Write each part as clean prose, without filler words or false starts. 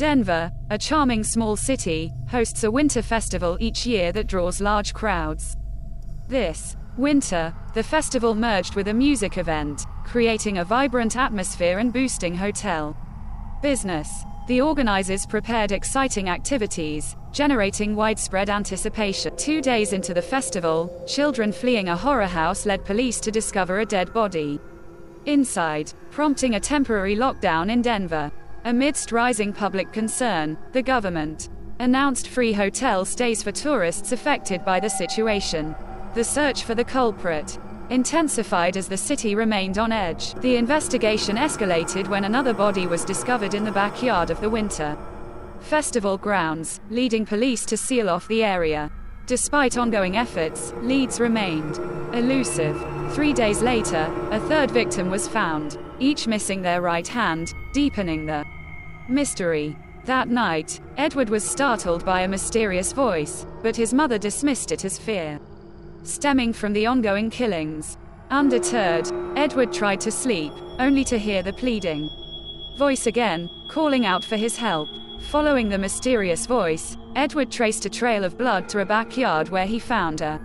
Denver, a charming small city, hosts a winter festival each year that draws large crowds. This winter, the festival merged with a music event, creating a vibrant atmosphere and boosting hotel business. The organizers prepared exciting activities, generating widespread anticipation. 2 days into the festival, children fleeing a horror house led police to discover a dead body inside, prompting a temporary lockdown in Denver. Amidst rising public concern, the government announced free hotel stays for tourists affected by the situation. The search for the culprit intensified as the city remained on edge. The investigation escalated when another body was discovered in the backyard of the winter festival grounds, leading police to seal off the area. Despite ongoing efforts, leads remained elusive. 3 days later, a third victim was found, each missing their right hand, deepening the mystery. That night, Edward was startled by a mysterious voice, but his mother dismissed it as fear stemming from the ongoing killings. Undeterred, Edward tried to sleep, only to hear the pleading voice again, calling out for his help. Following the mysterious voice, Edward traced a trail of blood to a backyard where he found a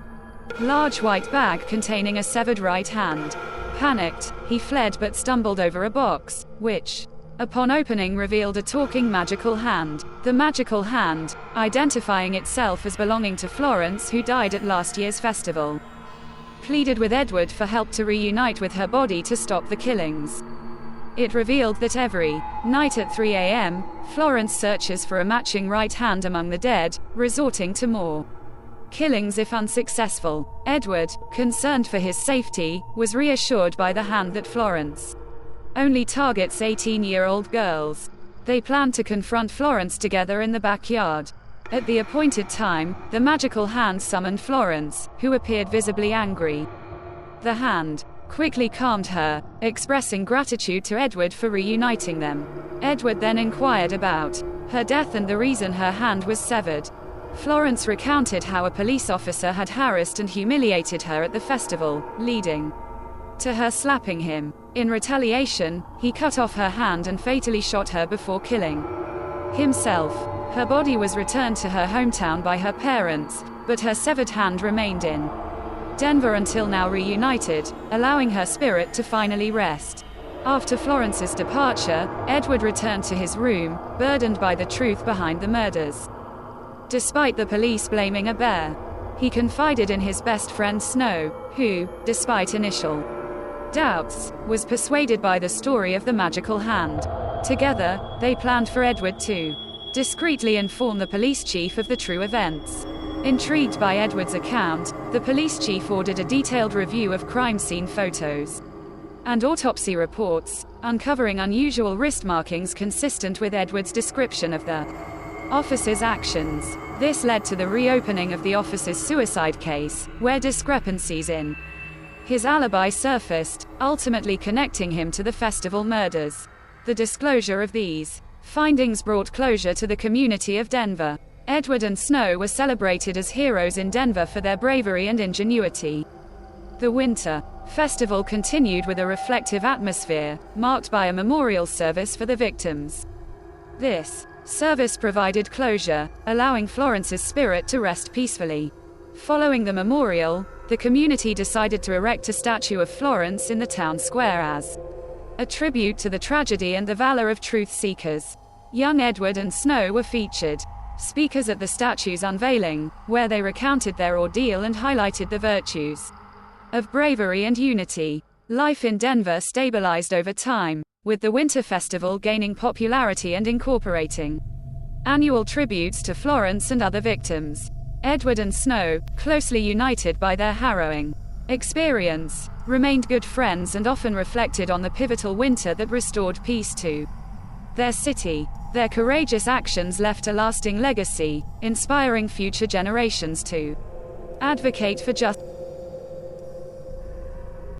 large white bag containing a severed right hand. Panicked, he fled but stumbled over a box, which, upon opening, revealed a talking magical hand. The magical hand, identifying itself as belonging to Florence, who died at last year's festival, pleaded with Edward for help to reunite with her body to stop the killings. It revealed that every night at 3 a.m., Florence searches for a matching right hand among the dead, resorting to more killings if unsuccessful. Edward, concerned for his safety, was reassured by the hand that Florence only targets 18-year-old girls. They planned to confront Florence together in the backyard. At the appointed time, the magical hand summoned Florence, who appeared visibly angry. The hand quickly calmed her, expressing gratitude to Edward for reuniting them. Edward then inquired about her death and the reason her hand was severed. Florence recounted how a police officer had harassed and humiliated her at the festival, leading to her slapping him. In retaliation, he cut off her hand and fatally shot her before killing himself. Her body was returned to her hometown by her parents, but her severed hand remained in Denver until now, reunited, allowing her spirit to finally rest. After Florence's departure, Edward returned to his room, burdened by the truth behind the murders. Despite the police blaming a bear, he confided in his best friend Snow, who, despite initial doubts, was persuaded by the story of the magical hand. Together, they planned for Edward to discreetly inform the police chief of the true events. Intrigued by Edward's account, the police chief ordered a detailed review of crime scene photos and autopsy reports, uncovering unusual wrist markings consistent with Edward's description of the officer's actions. This led to the reopening of the officer's suicide case, where discrepancies in his alibi surfaced, ultimately connecting him to the festival murders. The disclosure of these findings brought closure to the community of Denver. Edward and Snow were celebrated as heroes in Denver for their bravery and ingenuity. The winter festival continued with a reflective atmosphere, marked by a memorial service for the victims. This service provided closure, allowing Florence's spirit to rest peacefully. Following the memorial, the community decided to erect a statue of Florence in the town square as a tribute to the tragedy and the valor of truth seekers. Young Edward and Snow were featured speakers at the statue's unveiling, where they recounted their ordeal and highlighted the virtues of bravery and unity. Life in Denver stabilized over time, with the Winter Festival gaining popularity and incorporating annual tributes to Florence and other victims. Edward and Snow, closely united by their harrowing experience, remained good friends and often reflected on the pivotal winter that restored peace to their city. Their courageous actions left a lasting legacy, inspiring future generations to advocate for justice.